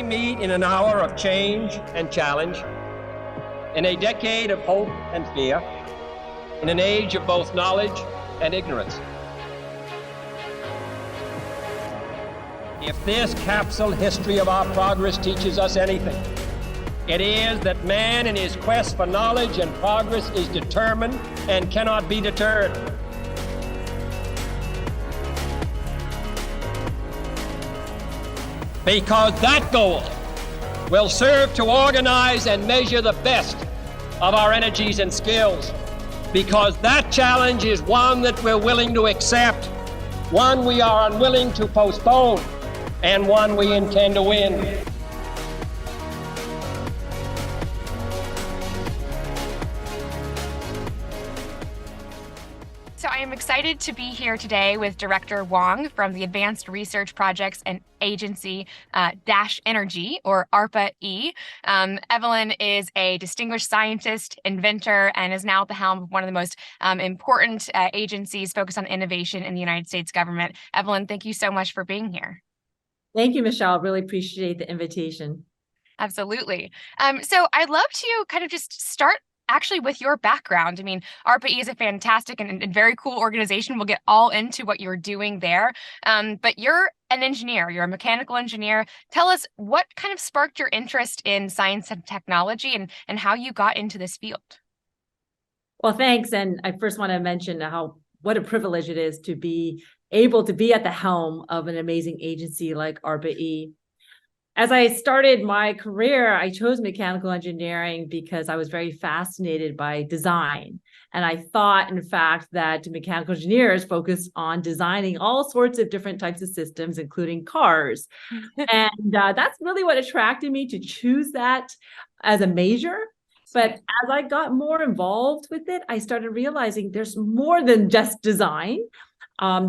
we meet in an hour of change and challenge, in a decade of hope and fear, in an age of both knowledge and ignorance. If this capsule history of our progress teaches us anything, it is that man in his quest for knowledge and progress is determined and cannot be deterred. Because that goal will serve to organize and measure the best of our energies and skills. Because that challenge is one that we're willing to accept, one we are unwilling to postpone, and one we intend to win. So I am excited to be here today with Director Wang from the Advanced Research Projects and Agency Dash Energy, or ARPA-E. Evelyn is a distinguished scientist, inventor, and is now at the helm of one of the most important agencies focused on innovation in the United States government. Evelyn, thank you so much for being here. Thank you, Michelle. Really appreciate the invitation. Absolutely. So I'd love to kind of just start actually with your background. I mean, ARPA-E is a fantastic and very cool organization. We'll get all into what you're doing there. But you're an engineer, you're a mechanical engineer. Tell us what kind of sparked your interest in science and technology and how you got into this field. Well, thanks. And I first want to mention what a privilege it is to be able to be at the helm of an amazing agency like ARPA-E. As I started my career, I chose mechanical engineering because I was very fascinated by design. And I thought, in fact, that mechanical engineers focus on designing all sorts of different types of systems, including cars. And that's really what attracted me to choose that as a major. But as I got more involved with it, I started realizing there's more than just design.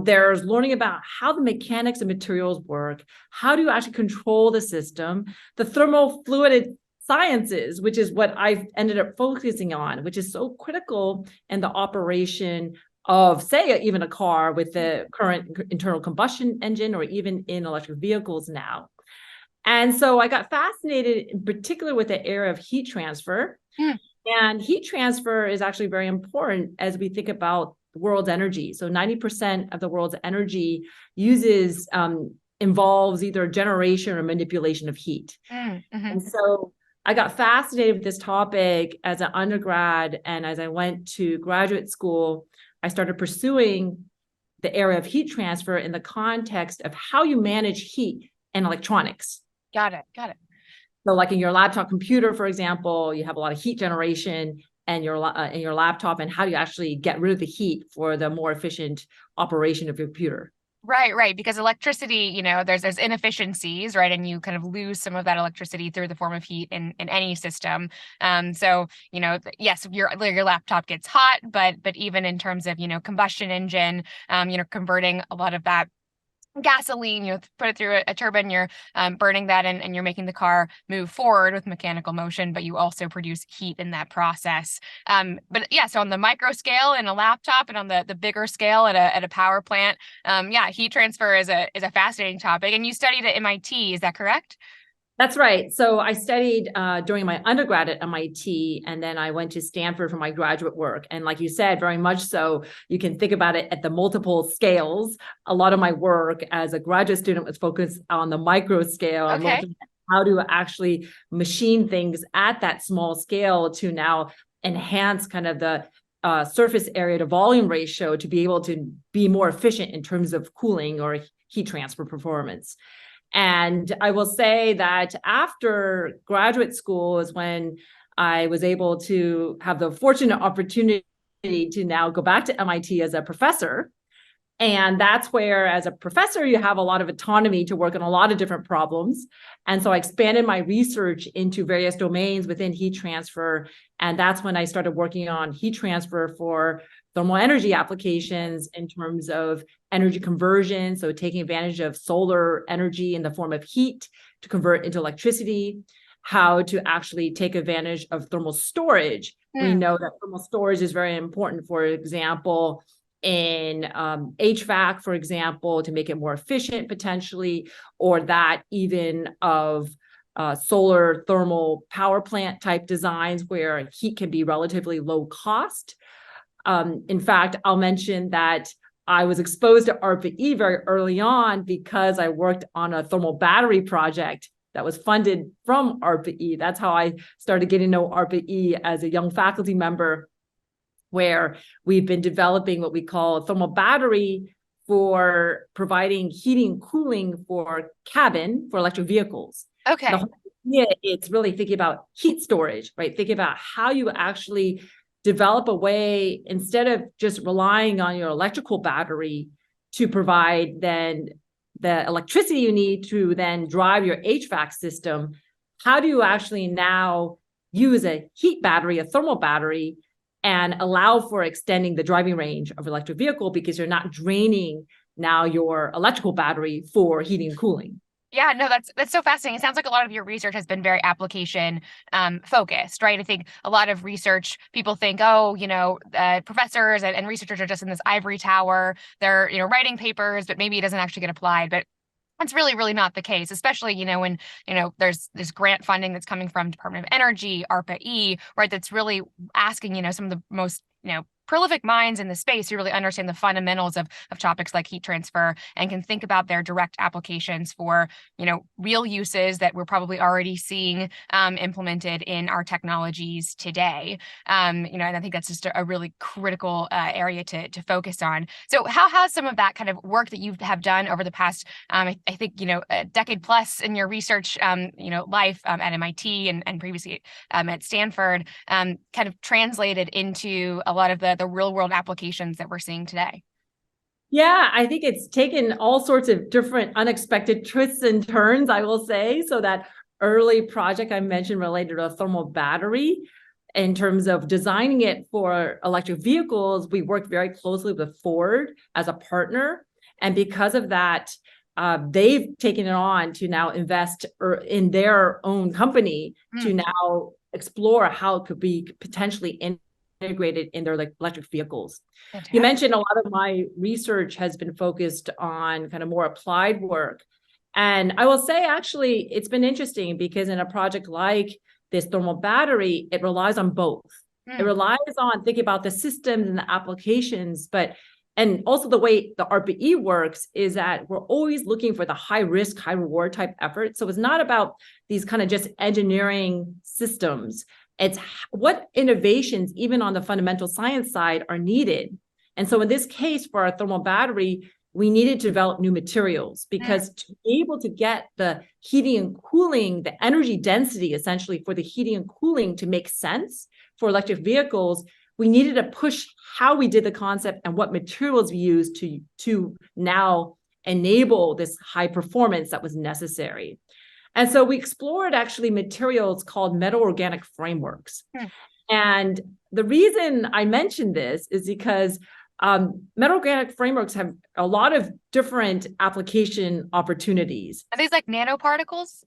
There's learning about how the mechanics of materials work, how do you actually control the system, the thermofluid sciences, which is what I've ended up focusing on, which is so critical in the operation of, say, even a car with the current internal combustion engine, or even in electric vehicles now. And so I got fascinated in particular with the area of heat transfer. And heat transfer is actually very important as we think about the world's energy. So 90% of the world's energy involves either generation or manipulation of heat. And so I got fascinated with this topic as an undergrad, and as I went to graduate school, I started pursuing the area of heat transfer in the context of how you manage heat and electronics. Got it. So like in your laptop computer, for example, you have a lot of heat generation in your laptop, and how do you actually get rid of the heat for the more efficient operation of your computer? Right. Because electricity, there's inefficiencies, right? And you kind of lose some of that electricity through the form of heat in any system. So, yes, your laptop gets hot, but even in terms of, combustion engine, converting a lot of that gasoline, put it through a turbine, you're burning that and you're making the car move forward with mechanical motion, but you also produce heat in that process. But yeah, so on the micro scale in a laptop and on the bigger scale at a power plant, heat transfer is a fascinating topic. And you studied at MIT, is that correct? That's right. So I studied during my undergrad at MIT, and then I went to Stanford for my graduate work. And like you said, very much so, you can think about it at the multiple scales. A lot of my work as a graduate student was focused on the micro scale. Okay. How to actually machine things at that small scale to now enhance kind of the surface area to volume ratio to be able to be more efficient in terms of cooling or heat transfer performance. And I will say that after graduate school is when I was able to have the fortunate opportunity to now go back to MIT as a professor. And that's where, as a professor, you have a lot of autonomy to work on a lot of different problems. And so I expanded my research into various domains within heat transfer. And that's when I started working on heat transfer for thermal energy applications in terms of energy conversion. So taking advantage of solar energy in the form of heat to convert into electricity, how to actually take advantage of thermal storage. We know that thermal storage is very important, for example, in HVAC, for example, to make it more efficient potentially, or that even of solar thermal power plant type designs where heat can be relatively low cost. In fact, I'll mention that I was exposed to ARPA-E very early on because I worked on a thermal battery project that was funded from ARPA-E. That's how I started getting to know ARPA-E as a young faculty member, where we've been developing what we call a thermal battery for providing heating and cooling for cabin for electric vehicles. Okay. It's really thinking about heat storage, right? Thinking about how you actually develop a way, instead of just relying on your electrical battery to provide then the electricity you need to then drive your HVAC system, how do you actually now use a heat battery, a thermal battery, and allow for extending the driving range of electric vehicle because you're not draining now your electrical battery for heating and cooling? Yeah, no, that's so fascinating. It sounds like a lot of your research has been very application focused, right? I think a lot of research, people think, oh, professors and researchers are just in this ivory tower. They're, writing papers, but maybe it doesn't actually get applied. But that's really, really not the case, especially, when, there's this grant funding that's coming from Department of Energy, ARPA-E, right? That's really asking, some of the most, prolific minds in the space who really understand the fundamentals of topics like heat transfer and can think about their direct applications for, real uses that we're probably already seeing implemented in our technologies today. And I think that's just a really critical area to focus on. So how has some of that kind of work that you have done over the past, I think, a decade plus in your research, life at MIT and previously at Stanford, kind of translated into a lot of the real world applications that we're seeing today? Yeah, I think it's taken all sorts of different unexpected twists and turns, I will say. So that early project I mentioned related to a thermal battery, in terms of designing it for electric vehicles, we worked very closely with Ford as a partner. And because of that, they've taken it on to now invest in their own company to now explore how it could be potentially integrated in their electric vehicles. Fantastic. You mentioned a lot of my research has been focused on kind of more applied work. And I will say, actually, it's been interesting because in a project like this thermal battery, it relies on both. It relies on thinking about the systems and the applications, and also the way the ARPA-E works is that we're always looking for the high risk, high reward type effort. So it's not about these kind of just engineering systems. It's what innovations, even on the fundamental science side, are needed. And so in this case, for our thermal battery, we needed to develop new materials because to be able to get the heating and cooling, the energy density, essentially, for the heating and cooling to make sense for electric vehicles, we needed to push how we did the concept and what materials we used to now enable this high performance that was necessary. And so we explored actually materials called metal organic frameworks. And the reason I mentioned this is because metal organic frameworks have a lot of different application opportunities. Are these like nanoparticles?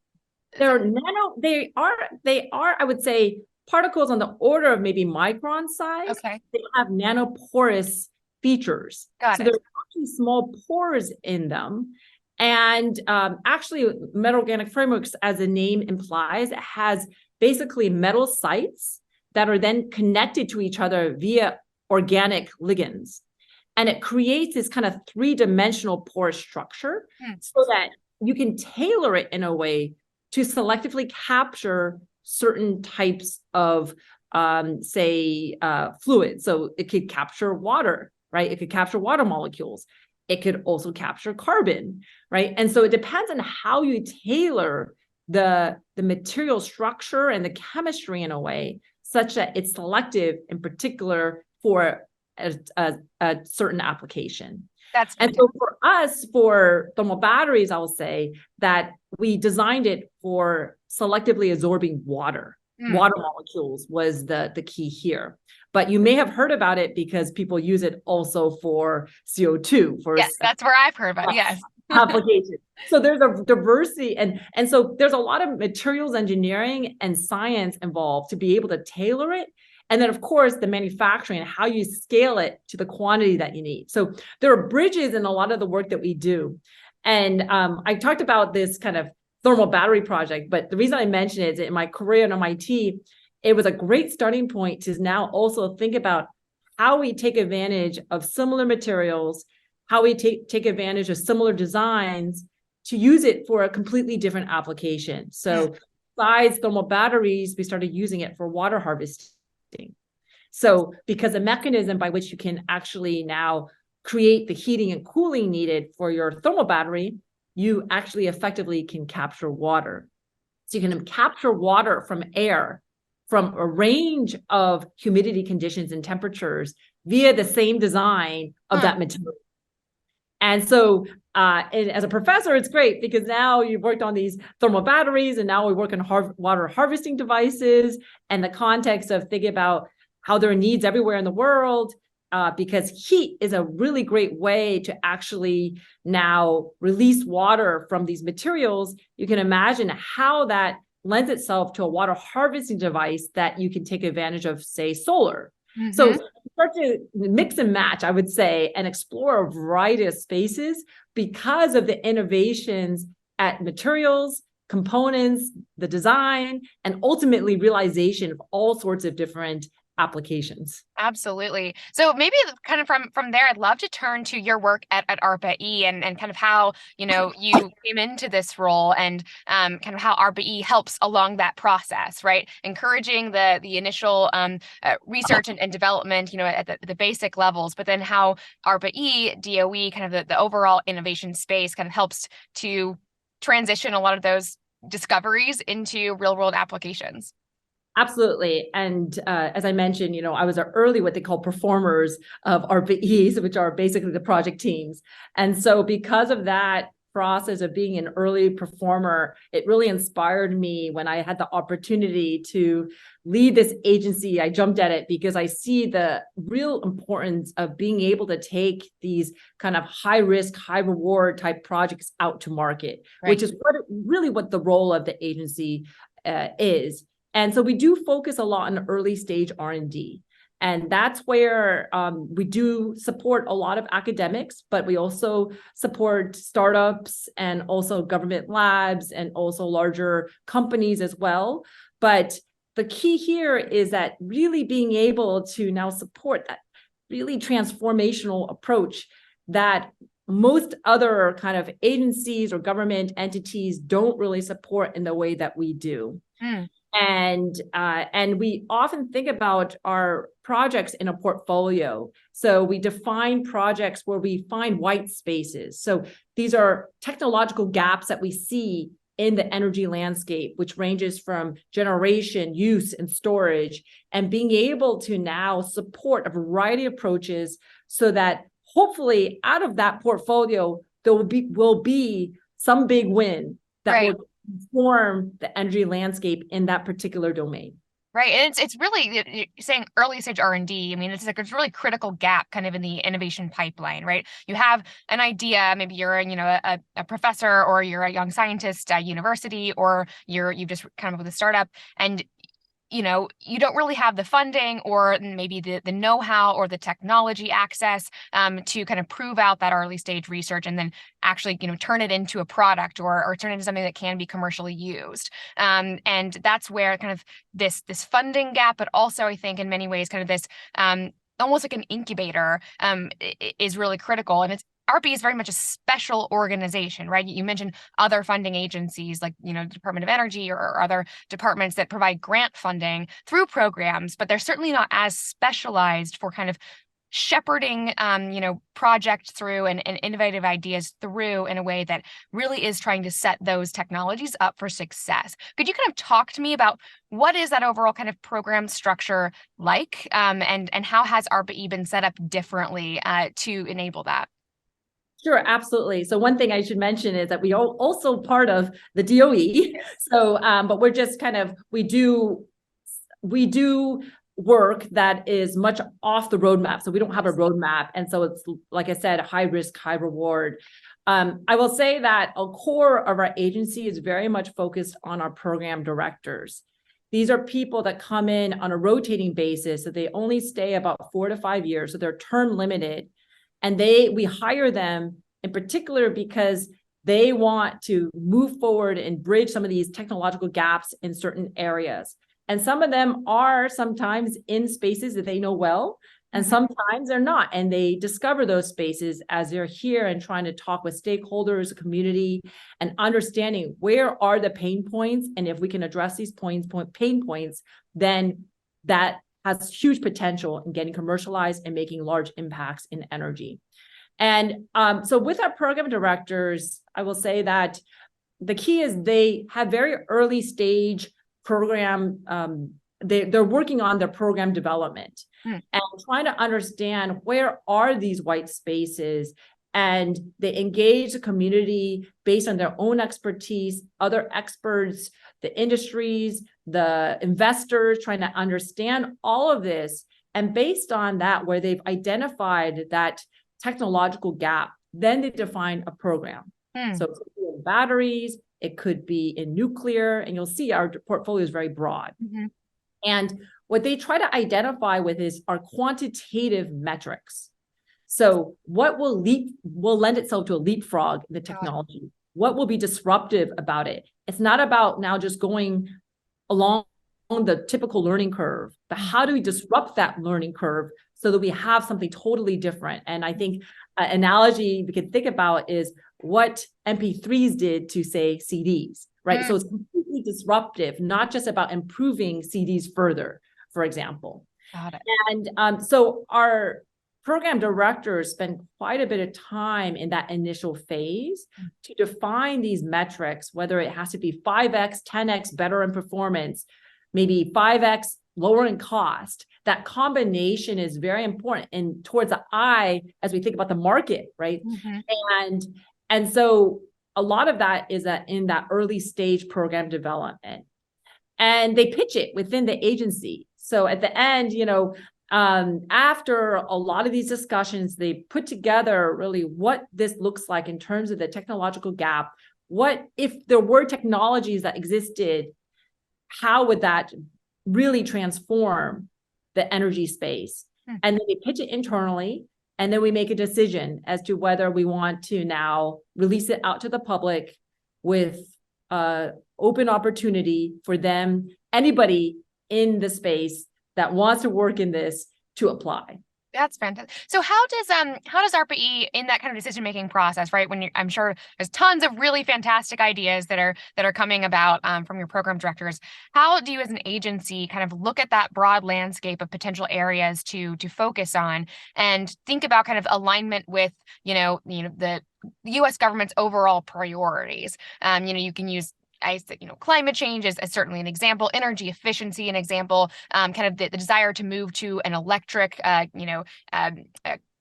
They are, I would say, particles on the order of maybe micron size. Okay. They have nanoporous features. Got it. There's actually small pores in them. And actually, metal organic frameworks, as the name implies, it has basically metal sites that are then connected to each other via organic ligands. And it creates this kind of three-dimensional porous structure so that you can tailor it in a way to selectively capture certain types of, fluids. So it could capture water, right? It could capture water molecules. It could also capture carbon, right? And so it depends on how you tailor the material structure and the chemistry in a way such that it's selective in particular for a certain application. And so for us, for thermal batteries, I will say that we designed it for selectively absorbing water. Water molecules was the key here. But you may have heard about it because people use it also for CO2. Yes, that's where I've heard about it. Yes. Application. So there's a diversity and so there's a lot of materials engineering and science involved to be able to tailor it. And then, of course, the manufacturing and how you scale it to the quantity that you need. So there are bridges in a lot of the work that we do. And I talked about this kind of thermal battery project. But the reason I mention it is in my career at MIT, it was a great starting point to now also think about how we take advantage of similar materials, how we take advantage of similar designs to use it for a completely different application. So besides thermal batteries, we started using it for water harvesting. So because the mechanism by which you can actually now create the heating and cooling needed for your thermal battery, you actually effectively can capture water. So you can capture water from air, from a range of humidity conditions and temperatures via the same design of that material. And so and as a professor, it's great because now you've worked on these thermal batteries and now we work on water harvesting devices and the context of thinking about how there are needs everywhere in the world, because heat is a really great way to actually now release water from these materials. You can imagine how that lends itself to a water harvesting device that you can take advantage of, say, solar. So start to mix and match, I would say, and explore a variety of spaces because of the innovations at materials, components, the design, and ultimately realization of all sorts of different applications. Absolutely. So maybe kind of from there, I'd love to turn to your work at ARPA-E and kind of how, you came into this role and kind of how ARPA-E helps along that process, right? Encouraging the initial research and development, at the basic levels, but then how ARPA-E, DOE, kind of the overall innovation space kind of helps to transition a lot of those discoveries into real world applications. Absolutely. And as I mentioned, I was an early what they call performers of ARPA-Es, which are basically the project teams. And so because of that process of being an early performer, it really inspired me when I had the opportunity to lead this agency. I jumped at it because I see the real importance of being able to take these kind of high risk, high reward type projects out to market, which is what the role of the agency is. And so we do focus a lot on early stage R&D. And that's where we do support a lot of academics, but we also support startups and also government labs and also larger companies as well. But the key here is that really being able to now support that really transformational approach that most other kind of agencies or government entities don't really support in the way that we do. And we often think about our projects in a portfolio. So we define projects where we find white spaces. So these are technological gaps that we see in the energy landscape, which ranges from generation, use, and storage, and being able to now support a variety of approaches so that hopefully out of that portfolio, there will be some big win that will transform the energy landscape in that particular domain. Right. And it's really, you're saying early stage R&D. I mean, it's like a really critical gap kind of in the innovation pipeline, right? You have an idea, maybe you're, a professor or you're a young scientist at university, or you've just come up with a startup and you don't really have the funding or maybe the know-how or the technology access to kind of prove out that early stage research and then actually, turn it into a product or turn it into something that can be commercially used. And that's where kind of this funding gap, but also I think in many ways kind of this almost like an incubator is really critical. And ARPA is very much a special organization, right? You mentioned other funding agencies like, Department of Energy or other departments that provide grant funding through programs, but they're certainly not as specialized for kind of shepherding, projects through and innovative ideas through in a way that really is trying to set those technologies up for success. Could you kind of talk to me about what is that overall kind of program structure like, and how has ARPA-E been set up differently to enable that? Sure, absolutely. So one thing I should mention is that we are also part of the DOE. So, but we're just kind of, we do work that is much off the roadmap. So we don't have a roadmap. And so it's, like I said, high risk, high reward. I will say that a core of our agency is very much focused on our program directors. These are people that come in on a rotating basis. So they only stay about 4 to 5 years. So they're term limited. And we hire them in particular because They want to move forward and bridge some of these technological gaps in certain areas. And some of them are sometimes in spaces that they know well, and sometimes they're not. And they discover those spaces as they're here and trying to talk with stakeholders, community, and understanding where are the pain points. And if we can address these pain points, then that has huge potential in getting commercialized and making large impacts in energy. And so with our program directors, I will say that the key is they have very early stage program. They're working on their program development and trying to understand where are these white spaces, and they engage the community based on their own expertise, other experts, the industries, the investors, trying to understand all of this. And based on that, where they've identified that technological gap, then they define a program. So it could be in batteries, it could be in nuclear, and you'll see our portfolio is very broad. And what they try to identify with are quantitative metrics. So what will lend itself to a leapfrog in the technology? What will be disruptive about it? It's not about now just going along the typical learning curve, but how do we disrupt that learning curve so that we have something totally different? And I think an analogy we can think about is what MP3s did to, say, CDs, right? So it's completely disruptive, not just about improving CDs further, for example. Got it. And so our program directors spend quite a bit of time in that initial phase to define these metrics, whether it has to be 5x, 10x better in performance, maybe 5x lower in cost. That combination is very important, and towards the eye as we think about the market, right? And so a lot of that is in that early stage program development, and they pitch it within the agency. So at the end, after a lot of these discussions, they put together really what this looks like in terms of the technological gap. What if there were technologies that existed, how would that really transform the energy space? And then they pitch it internally, and then we make a decision as to whether we want to now release it out to the public with open opportunity for them, anybody in the space that wants to work in this, to apply. That's fantastic. So how does ARPA-E in that kind of decision-making process, right? When I'm sure there's tons of really fantastic ideas that are coming about from your program directors. How do you as an agency kind of look at that broad landscape of potential areas to focus on and think about kind of alignment with, the U.S. government's overall priorities? You can use climate change is certainly an example, energy efficiency an example, kind of the desire to move to an electric,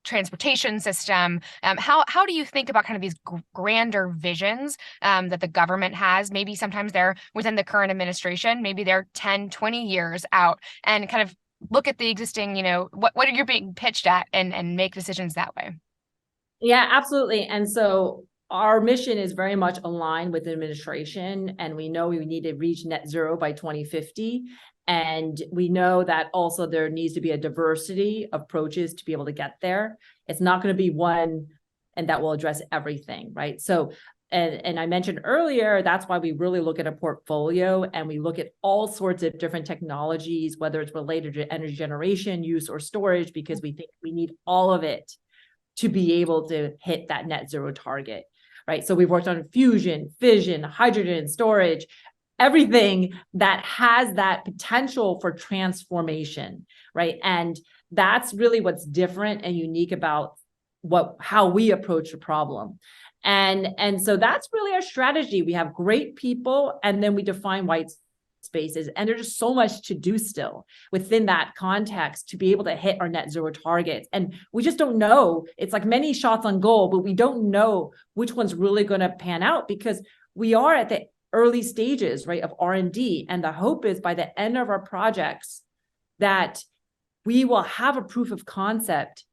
transportation system. How do you think about kind of these grander visions that the government has? Maybe sometimes they're within the current administration, maybe they're 10, 20 years out, and kind of look at the existing, what you're being pitched at and make decisions that way. Yeah, absolutely. And so our mission is very much aligned with the administration, and we know we need to reach net zero by 2050. And we know that also there needs to be a diversity of approaches to be able to get there. It's not going to be one and that will address everything, right? So, and I mentioned earlier, that's why we really look at a portfolio and we look at all sorts of different technologies, whether it's related to energy generation, use, or storage, because we think we need all of it to be able to hit that net zero target. Right. So we've worked on fusion, fission, hydrogen, storage, everything that has that potential for transformation. Right. And that's really what's different and unique about how we approach the problem. And so that's really our strategy. We have great people, and then we define white spaces, and there's just so much to do still within that context to be able to hit our net zero targets. And we just don't know. It's like many shots on goal, but we don't know which one's really going to pan out, because we are at the early stages, right, of R&D. And the hope is by the end of our projects that we will have a proof of concept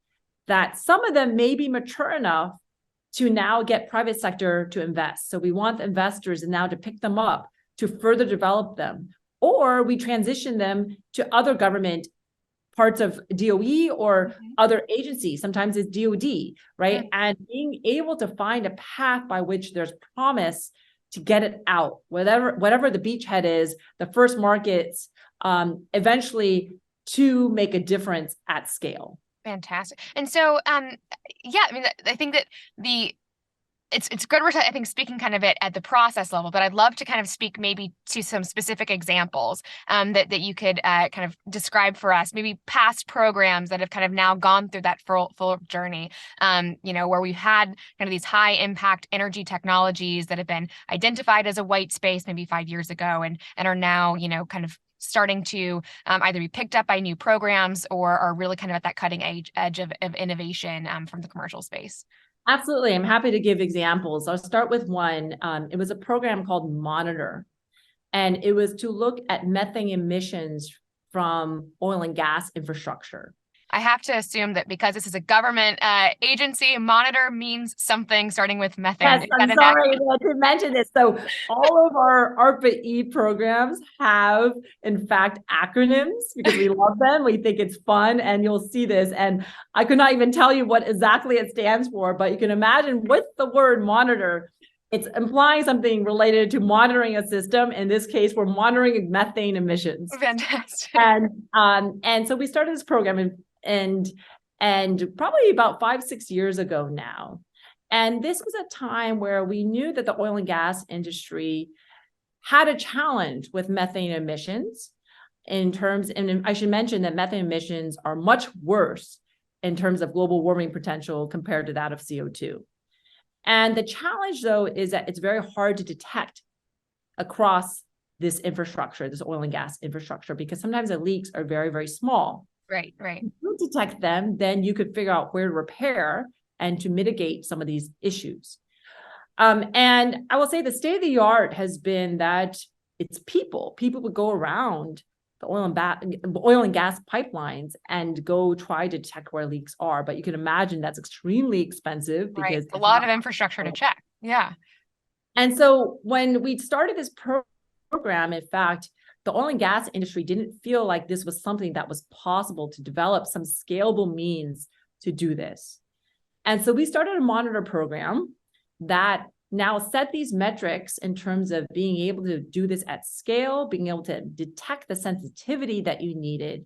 that some of them may be mature enough to now get private sector to invest. So we want the investors now to pick them up to further develop them, or we transition them to other government parts of DOE or other agencies. Sometimes it's DOD, right? And being able to find a path by which there's promise to get it out, whatever the beachhead is, the first markets, eventually to make a difference at scale. Fantastic. And so, yeah, I mean, I think that it's good. We're, I think, speaking kind of at the process level, but I'd love to kind of speak maybe to some specific examples that you could kind of describe for us, maybe past programs that have kind of now gone through that full journey, where we've had kind of these high impact energy technologies that have been identified as a white space maybe 5 years ago and are now, kind of starting to either be picked up by new programs or are really kind of at that cutting edge of innovation from the commercial space. Absolutely. I'm happy to give examples. I'll start with one. It was a program called Monitor, and it was to look at methane emissions from oil and gas infrastructure. I have to assume that because this is a government agency, Monitor means something starting with methane. Yes, I'm sorry to mention this. So all of our ARPA-E programs have, in fact, acronyms because we love them. We think it's fun, and you'll see this. And I could not even tell you what exactly it stands for, but you can imagine with the word monitor, it's implying something related to monitoring a system. In this case, we're monitoring methane emissions. Fantastic. And so we started this program and probably about 5-6 years ago now. And this was a time where we knew that the oil and gas industry had a challenge with methane emissions and I should mention that methane emissions are much worse in terms of global warming potential compared to that of CO2. And the challenge, though, is that it's very hard to detect across this infrastructure, this oil and gas infrastructure, because sometimes the leaks are very, very small. Right. If you detect them, then you could figure out where to repair and to mitigate some of these issues. And I will say the state of the art has been that it's people. People would go around the oil and gas pipelines and go try to detect where leaks are. But you can imagine that's extremely expensive because a lot of infrastructure to check. Yeah. And so when we started this program, in fact, the oil and gas industry didn't feel like this was something that was possible to develop some scalable means to do this. And so we started a Monitor program that now set these metrics in terms of being able to do this at scale, being able to detect the sensitivity that you needed.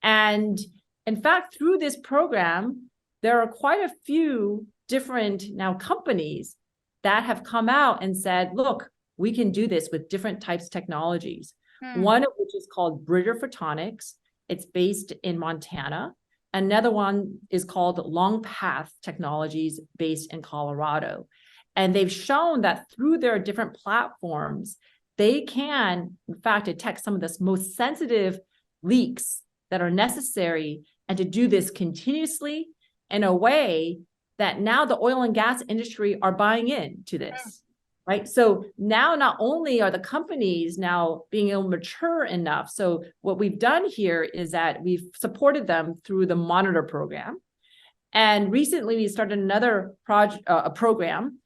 And in fact, through this program, there are quite a few different now companies that have come out and said, look, we can do this with different types of technologies. One of which is called Bridger Photonics. It's based in Montana. Another one is called Long Path Technologies based in Colorado. And they've shown that through their different platforms, they can, in fact, detect some of the most sensitive leaks that are necessary and to do this continuously in a way that now the oil and gas industry are buying into this. Right. So now not only are the companies now being able to mature enough. So what we've done here is that we've supported them through the Monitor program. And recently we started another program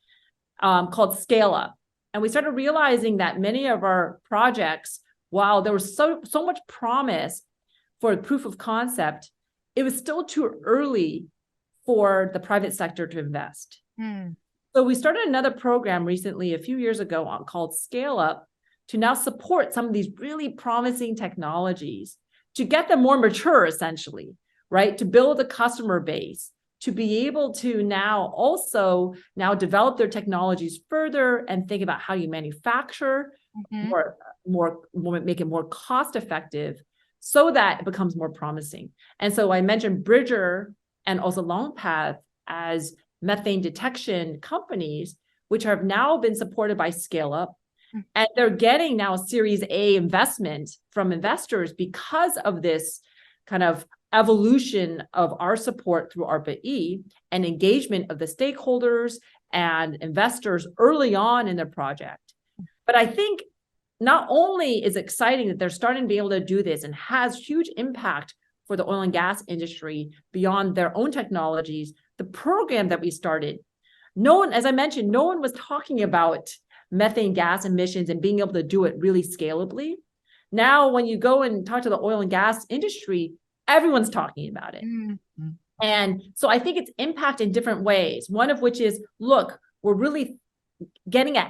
called Scale Up. And we started realizing that many of our projects, while there was so much promise for proof of concept, it was still too early for the private sector to invest. So we started another program recently, a few years ago, called Scale Up, to now support some of these really promising technologies to get them more mature, essentially, right? To build a customer base, to be able to now also develop their technologies further and think about how you manufacture more, make it more cost effective so that it becomes more promising. And so I mentioned Bridger and also Long Path as methane detection companies, which have now been supported by Scale Up. And they're getting now Series A investment from investors because of this kind of evolution of our support through ARPA-E and engagement of the stakeholders and investors early on in their project. But I think not only is it exciting that they're starting to be able to do this and has huge impact for the oil and gas industry beyond their own technologies, the program that we started, as I mentioned, no one was talking about methane gas emissions and being able to do it really scalably. Now, when you go and talk to the oil and gas industry, everyone's talking about it. Mm-hmm. And so I think it's impact in different ways. One of which is, look, we're really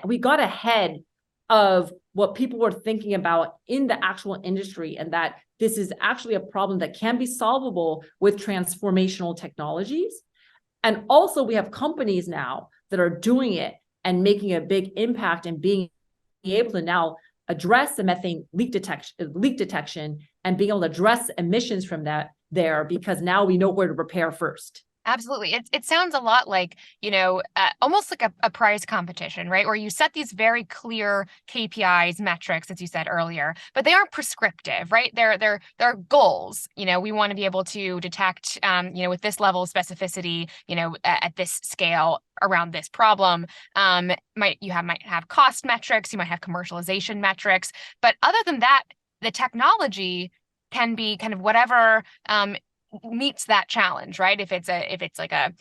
we got ahead of what people were thinking about in the actual industry, and that this is actually a problem that can be solvable with transformational technologies. And also we have companies now that are doing it and making a big impact and being able to now address the methane leak detection and being able to address emissions from that there, because now we know where to repair first. Absolutely. It sounds a lot like, almost like a prize competition, right? Where you set these very clear KPIs, metrics, as you said earlier, but they aren't prescriptive, right? They're goals. We want to be able to detect, with this level of specificity, at this scale around this problem. Might have cost metrics, you might have commercialization metrics, but other than that, the technology can be kind of whatever meets that challenge, right? If it's like a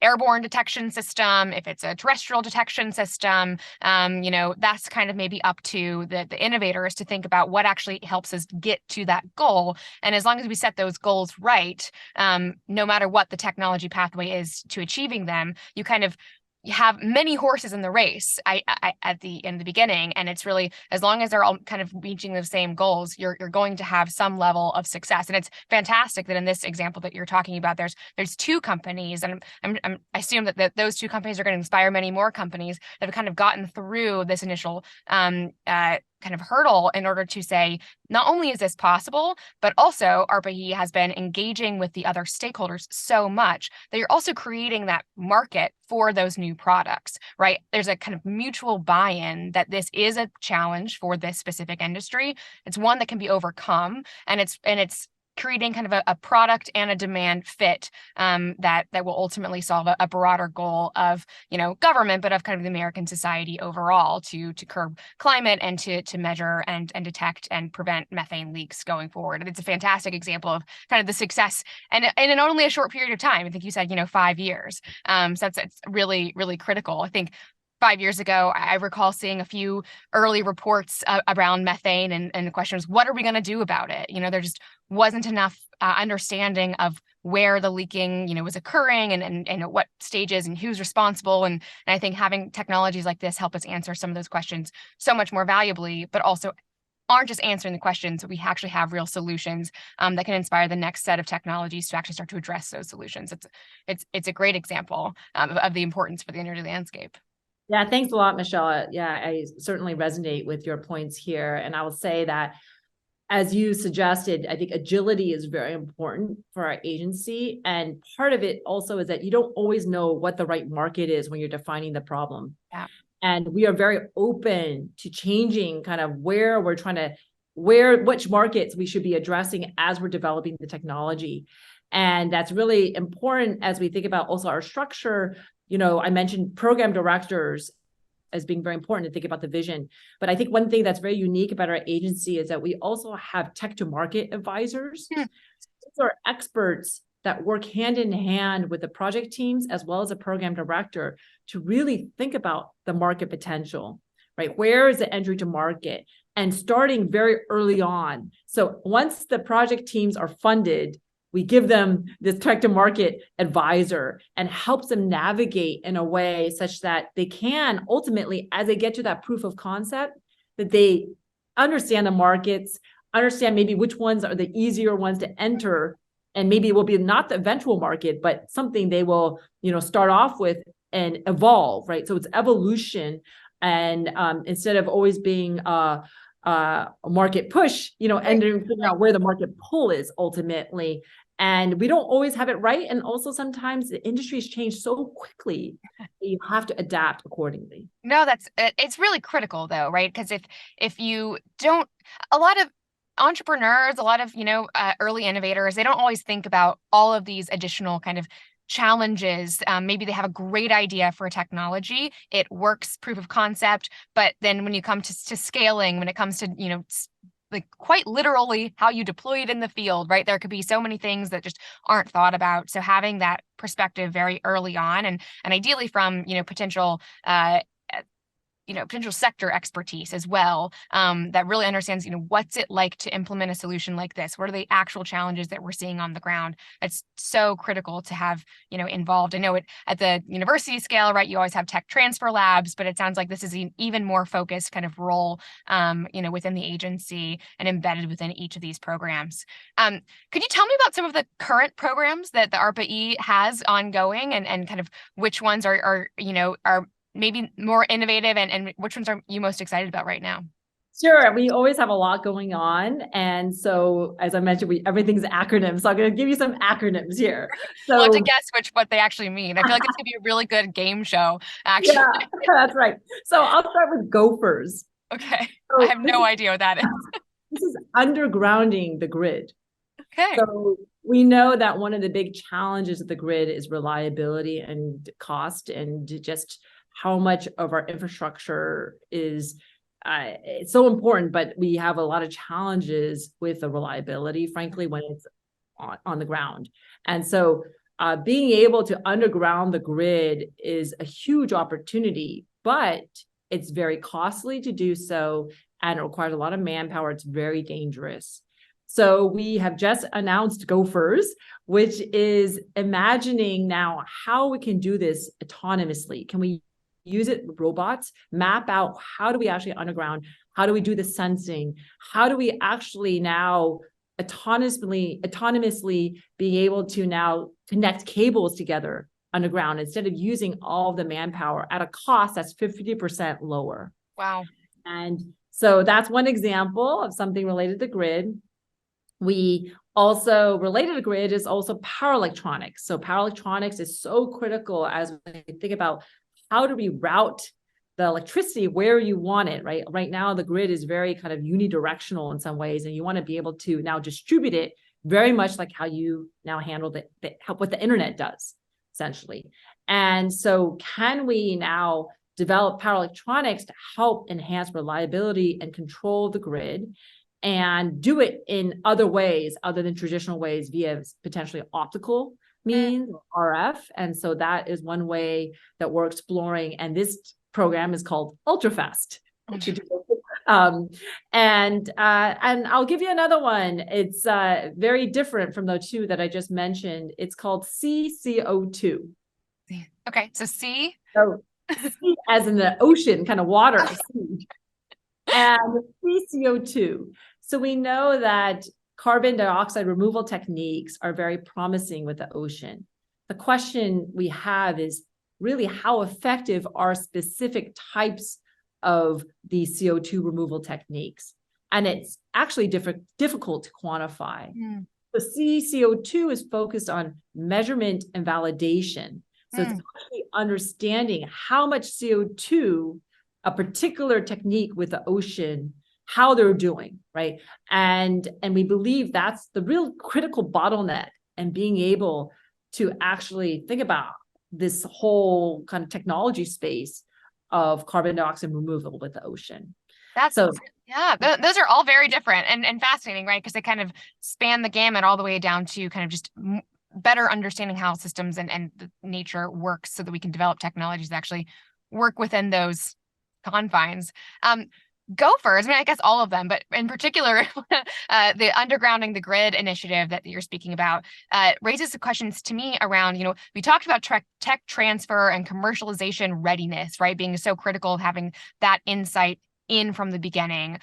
airborne detection system, if it's a terrestrial detection system, that's kind of maybe up to the innovators to think about what actually helps us get to that goal. And as long as we set those goals right, no matter what the technology pathway is to achieving them, you kind of have many horses in the race in the beginning, and it's really, as long as they're all kind of reaching the same goals, you're going to have some level of success. And it's fantastic that in this example that you're talking about, there's two companies, and I assume that those two companies are going to inspire many more companies that have kind of gotten through this initial kind of hurdle in order to say, not only is this possible, but also ARPA-E has been engaging with the other stakeholders so much that you're also creating that market for those new products, right? There's a kind of mutual buy-in that this is a challenge for this specific industry. It's one that can be overcome, and it's creating kind of a product and a demand fit that will ultimately solve a broader goal of government, but of kind of the American society overall, to curb climate and to measure and detect and prevent methane leaks going forward. And it's a fantastic example of kind of the success, and in only a short period of time. I think you said 5 years. So it's really, really critical. I think 5 years ago, I recall seeing a few early reports around methane, and the question was, what are we going to do about it? There just wasn't enough understanding of where the leaking, was occurring, and at what stages, and who's responsible. And I think having technologies like this help us answer some of those questions so much more valuably, but also aren't just answering the questions. We actually have real solutions that can inspire the next set of technologies to actually start to address those solutions. It's a great example of the importance for the energy landscape. Yeah, thanks a lot, Michelle. Yeah, I certainly resonate with your points here. And I will say that, as you suggested, I think agility is very important for our agency. And part of it also is that you don't always know what the right market is when you're defining the problem. Yeah. And we are very open to changing kind of where we're trying to, which markets we should be addressing as we're developing the technology. And that's really important as we think about also our structure. I mentioned program directors as being very important to think about the vision. But I think one thing that's very unique about our agency is that we also have tech to market advisors. These are experts that work hand in hand with the project teams as well as a program director to really think about the market potential, right? Where is the entry to market? And starting very early on. So once the project teams are funded, we give them this tech to market advisor and helps them navigate in a way such that they can ultimately, as they get to that proof of concept, that they understand the markets, understand maybe which ones are the easier ones to enter, and maybe it will be not the eventual market, but something they will, start off with and evolve, right? So it's evolution, and instead of always being a market push, and figuring out where the market pull is ultimately. And we don't always have it right. And also sometimes the industries change so quickly, you have to adapt accordingly. No, it's really critical though, right? Because if you don't, a lot of entrepreneurs, a lot of, early innovators, they don't always think about all of these additional kind of challenges. Maybe they have a great idea for a technology, it works, proof of concept, but then when you come to scaling, when it comes to, like quite literally how you deploy it in the field, right? There could be so many things that just aren't thought about. So having that perspective very early on, and ideally from, potential potential sector expertise as well, that really understands, what's it like to implement a solution like this? What are the actual challenges that we're seeing on the ground? It's so critical to have, involved. I know it at the university scale, right? You always have tech transfer labs, but it sounds like this is an even more focused kind of role, within the agency and embedded within each of these programs. Could you tell me about some of the current programs that the ARPA-E has ongoing, and kind of which ones are maybe more innovative, and which ones are you most excited about right now? Sure. We always have a lot going on. And so, as I mentioned, everything's acronyms. So I'm going to give you some acronyms here. So, I'll have to guess what they actually mean. I feel like this could be a really good game show, actually. Yeah, that's right. So I'll start with gophers. Okay. So I have no idea what that is. This is undergrounding the grid. Okay. So we know that one of the big challenges of the grid is reliability and cost, and just how much of our infrastructure is it's so important, but we have a lot of challenges with the reliability, frankly, when it's on the ground. And so being able to underground the grid is a huge opportunity, but it's very costly to do so, and it requires a lot of manpower. It's very dangerous. So we have just announced Gophers, which is imagining now how we can do this autonomously. Can we use it with robots, map out how do we actually underground? How do we do the sensing? How do we actually now autonomously be able to now connect cables together underground instead of using all of the manpower at a cost that's 50% lower? Wow. And so that's one example of something related to grid. We also, related to grid is also power electronics. So power electronics is so critical as we think about how do we route the electricity where you want it, right? Right now, the grid is very kind of unidirectional in some ways, and you want to be able to now distribute it very much like how you now handle what the internet does, essentially. And so can we now develop power electronics to help enhance reliability and control the grid, and do it in other ways other than traditional ways via potentially optical means, RF. And so that is one way that we're exploring. And this program is called Ultrafast. And I'll give you another one. It's very different from the two that I just mentioned. It's called CCO2. Okay, so C. So C as in the ocean, kind of water. And CCO2. So we know that carbon dioxide removal techniques are very promising with the ocean. The question we have is really how effective are specific types of the CO2 removal techniques? And it's actually difficult to quantify. The CCO2 is focused on measurement and validation. So it's actually understanding how much CO2 a particular technique with the ocean, how they're doing, right? And we believe that's the real critical bottleneck, and being able to actually think about this whole kind of technology space of carbon dioxide removal with the ocean. Those are all very different and fascinating, right? Because they kind of span the gamut all the way down to kind of just better understanding how systems and the nature works, so that we can develop technologies that actually work within those confines. Gophers, I mean, I guess all of them, but in particular, the undergrounding the grid initiative that you're speaking about raises the questions to me around, we talked about tech transfer and commercialization readiness, right? Being so critical of having that insight in from the beginning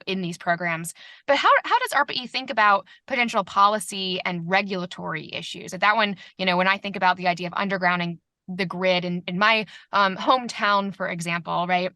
in these programs. But how does ARPA-E think about potential policy and regulatory issues? At that one, when I think about the idea of undergrounding the grid in my hometown, for example, right?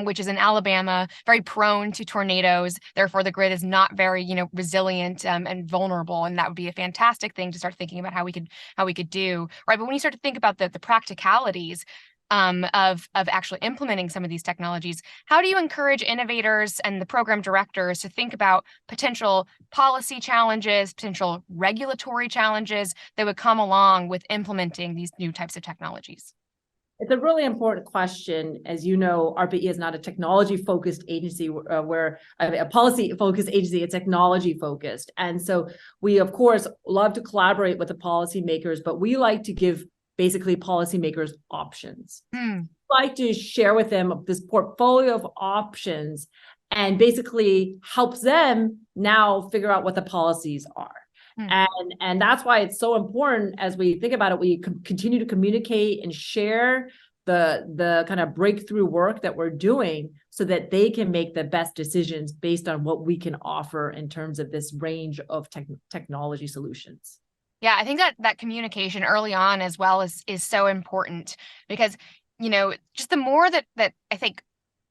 Which is in Alabama, very prone to tornadoes. Therefore, the grid is not very, resilient and vulnerable. And that would be a fantastic thing to start thinking about how we could do, right? But when you start to think about the practicalities of actually implementing some of these technologies, how do you encourage innovators and the program directors to think about potential policy challenges, potential regulatory challenges that would come along with implementing these new types of technologies? It's a really important question. As you know, ARPA-E is not a technology-focused agency, where a policy-focused agency, it's technology-focused. And so we, of course, love to collaborate with the policymakers, but we like to give basically policymakers options. Mm. I'd like to share with them this portfolio of options and basically helps them now figure out what the policies are. And that's why it's so important as we think about it, we continue to communicate and share the kind of breakthrough work that we're doing so that they can make the best decisions based on what we can offer in terms of this range of technology solutions. Yeah, I think that communication early on as well is so important because, just the more that I think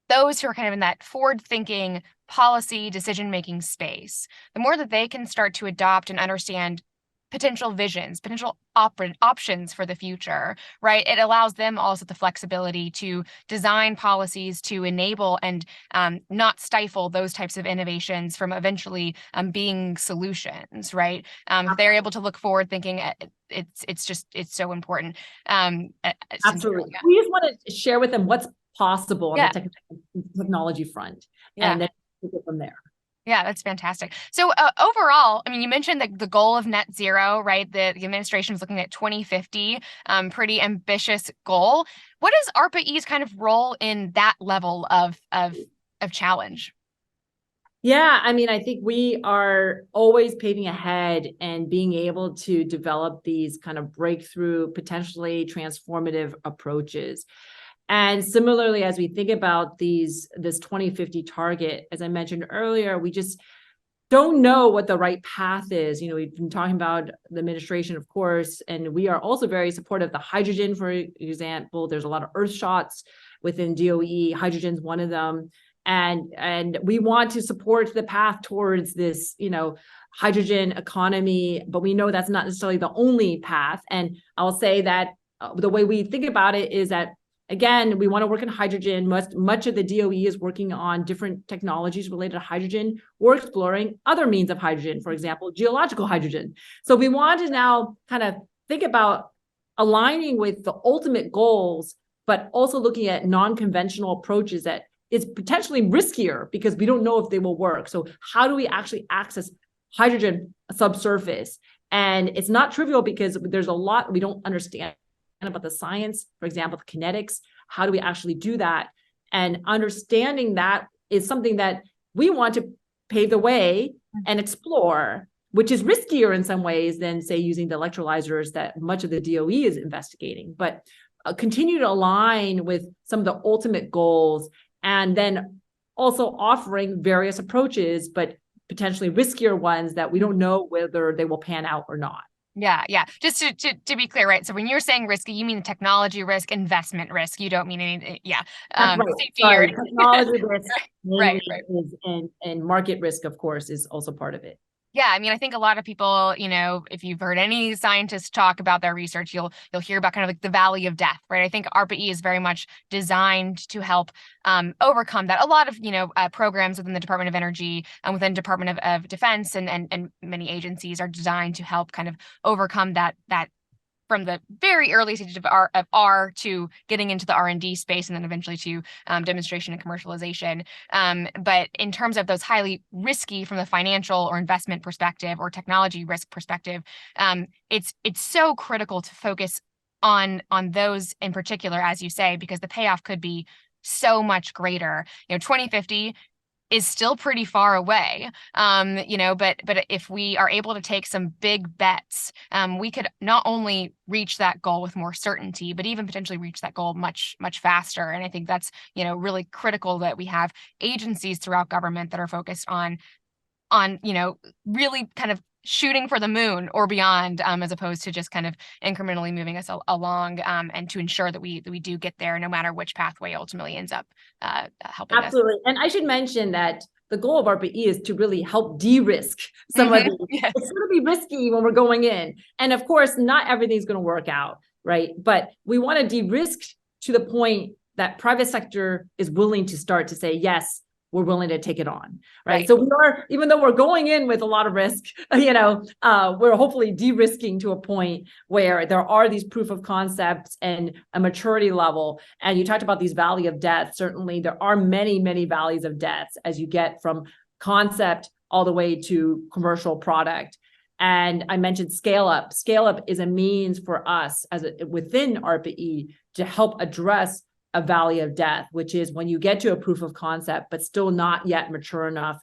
those who are kind of in that forward-thinking policy decision-making space, the more that they can start to adopt and understand potential visions, potential options for the future, right? It allows them also the flexibility to design policies to enable and not stifle those types of innovations from eventually being solutions, right? If they're able to look forward thinking, it's so important. Absolutely. Yeah. We just want to share with them what's possible on the technology front, and then take it from there. Yeah, that's fantastic. So overall, I mean, you mentioned the goal of net zero, right? The administration is looking at 2050, pretty ambitious goal. What is ARPA-E's kind of role in that level of challenge? Yeah, I mean, I think we are always paving ahead and being able to develop these kind of breakthrough, potentially transformative approaches. And similarly, as we think about this 2050 target, as I mentioned earlier, we just don't know what the right path is. We've been talking about the administration, of course, and we are also very supportive of the hydrogen, for example. There's a lot of earth shots within DOE. Hydrogen's one of them. And we want to support the path towards this, hydrogen economy, but we know that's not necessarily the only path. And I'll say that the way we think about it is that, again, we want to work in hydrogen. Much of the DOE is working on different technologies related to hydrogen. We're exploring other means of hydrogen, for example, geological hydrogen. So we want to now kind of think about aligning with the ultimate goals, but also looking at non-conventional approaches that is potentially riskier because we don't know if they will work. So how do we actually access hydrogen subsurface? And it's not trivial because there's a lot we don't understand about the science, for example, the kinetics. How do we actually do that? And understanding that is something that we want to pave the way and explore, which is riskier in some ways than, say, using the electrolyzers that much of the DOE is investigating, but continue to align with some of the ultimate goals, and then also offering various approaches, but potentially riskier ones that we don't know whether they will pan out or not. Yeah. Just to be clear, right? So when you're saying risky, you mean technology risk, investment risk. You don't mean any, right. Sorry, technology risk, right. And market risk, of course, is also part of it. Yeah, I mean, I think a lot of people, if you've heard any scientists talk about their research, you'll hear about kind of like the valley of death, right? I think ARPA-E is very much designed to help overcome that. A lot of, programs within the Department of Energy and within Department of Defense and many agencies are designed to help kind of overcome that from the very early stages of R to getting into the R&D space and then eventually to demonstration and commercialization. But in terms of those highly risky from the financial or investment perspective or technology risk perspective, it's so critical to focus on those in particular, as you say, because the payoff could be so much greater. 2050 is still pretty far away, but if we are able to take some big bets, we could not only reach that goal with more certainty, but even potentially reach that goal much, much faster. And I think that's, really critical that we have agencies throughout government that are focused on, really kind of shooting for the moon or beyond, as opposed to just kind of incrementally moving us along, and to ensure that we do get there, no matter which pathway ultimately ends up helping us. Absolutely. And I should mention that the goal of ARPA-E is to really help de-risk some of these. Yes. It's going to be risky when we're going in. And of course, not everything's going to work out, right? But we want to de-risk to the point that private sector is willing to start to say, yes, we're willing to take it on, right? So we are, even though we're going in with a lot of risk, we're hopefully de-risking to a point where there are these proof of concepts and a maturity level. And you talked about these valley of death. Certainly there are many, many valleys of death as you get from concept all the way to commercial product. And I mentioned scale up. Scale up is a means for us within ARPA-E to help address a valley of death, which is when you get to a proof of concept, but still not yet mature enough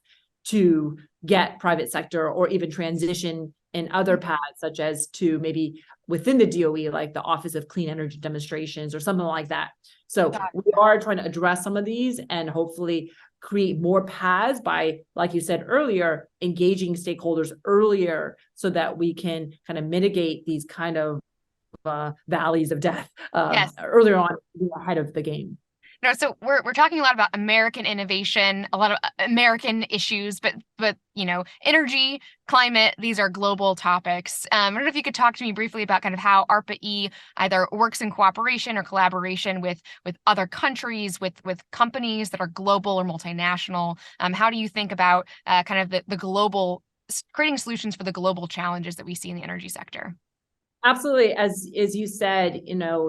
to get private sector or even transition in other paths, such as to maybe within the DOE, like the Office of Clean Energy Demonstrations or something like that. So we are trying to address some of these and hopefully create more paths by, like you said earlier, engaging stakeholders earlier so that we can kind of mitigate these kind of valleys of death earlier on, ahead of the game. No, so we're talking a lot about American innovation, a lot of American issues, but energy, climate, these are global topics. I don't know if you could talk to me briefly about kind of how ARPA-E either works in cooperation or collaboration with other countries, with companies that are global or multinational. How do you think about kind of the global, creating solutions for the global challenges that we see in the energy sector? Absolutely. As you said,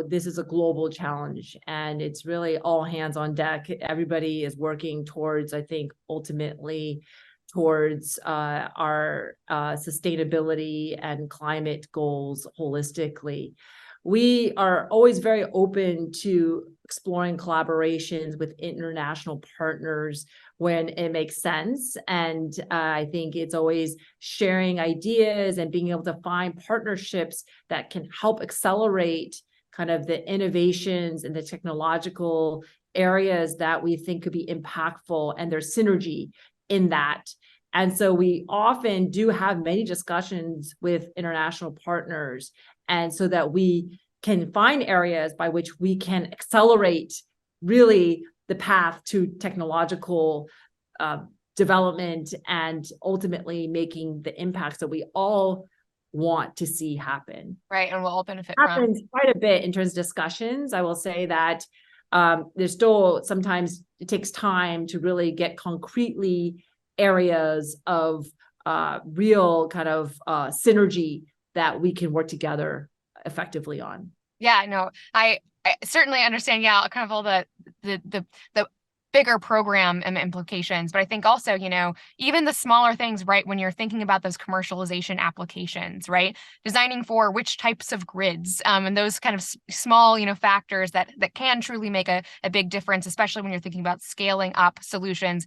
this is a global challenge and it's really all hands on deck. Everybody is working towards, I think, ultimately towards our sustainability and climate goals holistically. We are always very open to exploring collaborations with international partners when it makes sense. And I think it's always sharing ideas and being able to find partnerships that can help accelerate kind of the innovations and the technological areas that we think could be impactful, and there's synergy in that. And so we often do have many discussions with international partners, and so that we can find areas by which we can accelerate really the path to technological development and ultimately making the impacts that we all want to see happen. Right, and we'll all benefit happens from. Quite a bit in terms of discussions. I will say that there's still sometimes it takes time to really get concretely areas of real kind of synergy that we can work together effectively on. Yeah, no, I certainly understand. Yeah, kind of all the bigger program implications, but I think also, even the smaller things, right? When you're thinking about those commercialization applications, right? Designing for which types of grids, and those kind of small, factors that can truly make a big difference, especially when you're thinking about scaling up solutions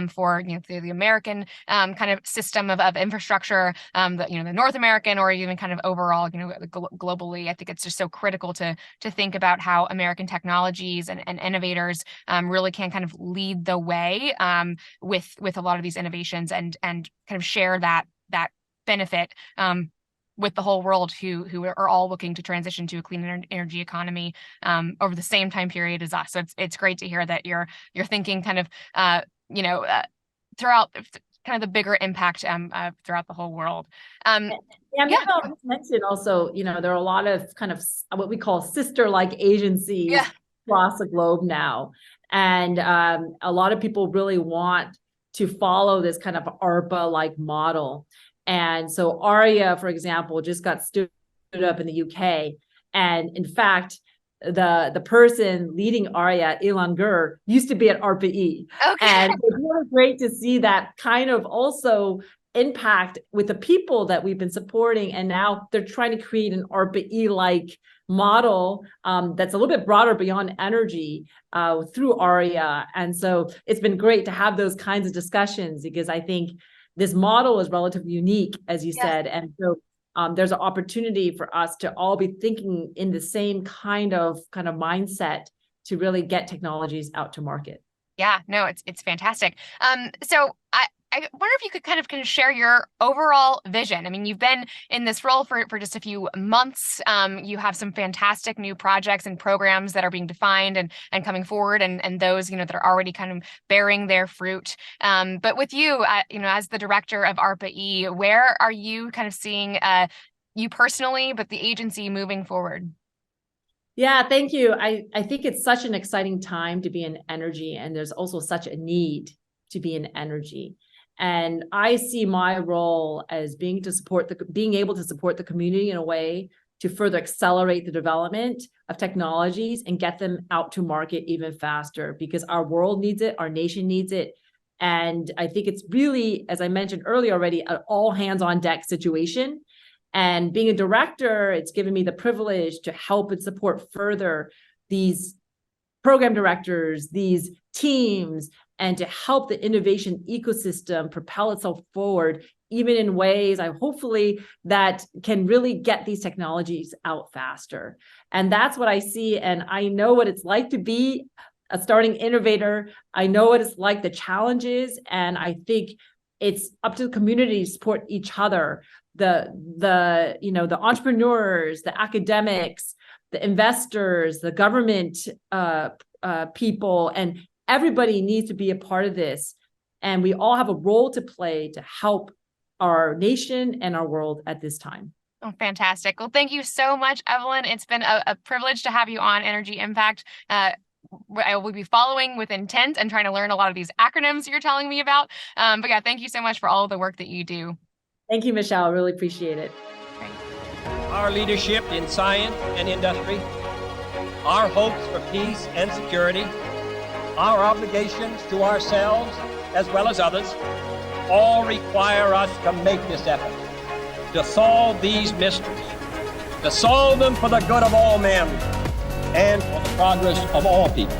for, the American kind of system of infrastructure, the North American, or even kind of overall, globally. I think it's just so critical to think about how American technologies and innovators really can kind of lead the way with a lot of these innovations and kind of share that benefit with the whole world who are all looking to transition to a clean energy economy over the same time period as us. So it's great to hear that you're thinking kind of throughout kind of the bigger impact throughout the whole world. Maybe I'll just mention also, there are a lot of kind of what we call sister-like agencies across the globe now. And a lot of people really want to follow this kind of ARPA-like model. And so ARIA, for example, just got stood up in the UK. And in fact, the person leading ARIA, Evelyn Wong, used to be at ARPA-E. Okay. And it's really great to see that kind of also impact with the people that we've been supporting. And now they're trying to create an ARPA-E-like model that's a little bit broader beyond energy through ARIA. And so it's been great to have those kinds of discussions, because I think this model is relatively unique, as you said. And so there's an opportunity for us to all be thinking in the same kind of mindset to really get technologies out to market. Yeah, no, it's fantastic. So I wonder if you could kind of share your overall vision. I mean, you've been in this role for just a few months. You have some fantastic new projects and programs that are being defined and coming forward, and those, that are already kind of bearing their fruit. But with you, as the director of ARPA-E, where are you kind of seeing you personally, but the agency moving forward? Yeah, thank you. I think it's such an exciting time to be in energy, and there's also such a need to be in energy. And I see my role as being able to support the community in a way to further accelerate the development of technologies and get them out to market even faster, because our world needs it, our nation needs it, And I think it's really, as I mentioned earlier already, an all hands on deck situation. And being a director, it's given me the privilege to help and support further these program directors, these teams, and to help the innovation ecosystem propel itself forward, even in ways hopefully that can really get these technologies out faster. And that's what I see. And I know what it's like to be a starting innovator. I know what it's like, the challenges, and I think it's up to the community to support each other, the entrepreneurs, the academics, the investors, the government people, and everybody needs to be a part of this. And we all have a role to play to help our nation and our world at this time. Oh, fantastic. Well, thank you so much, Evelyn. It's been a privilege to have you on Energy Impact. I will be following with intent and trying to learn a lot of these acronyms you're telling me about. But yeah, thank you so much for all of the work that you do. Thank you, Michelle. I really appreciate it. Great. Our leadership in science and industry, our hopes for peace and security, our obligations to ourselves as well as others, all require us to make this effort, to solve these mysteries, to solve them for the good of all men and for the progress of all people.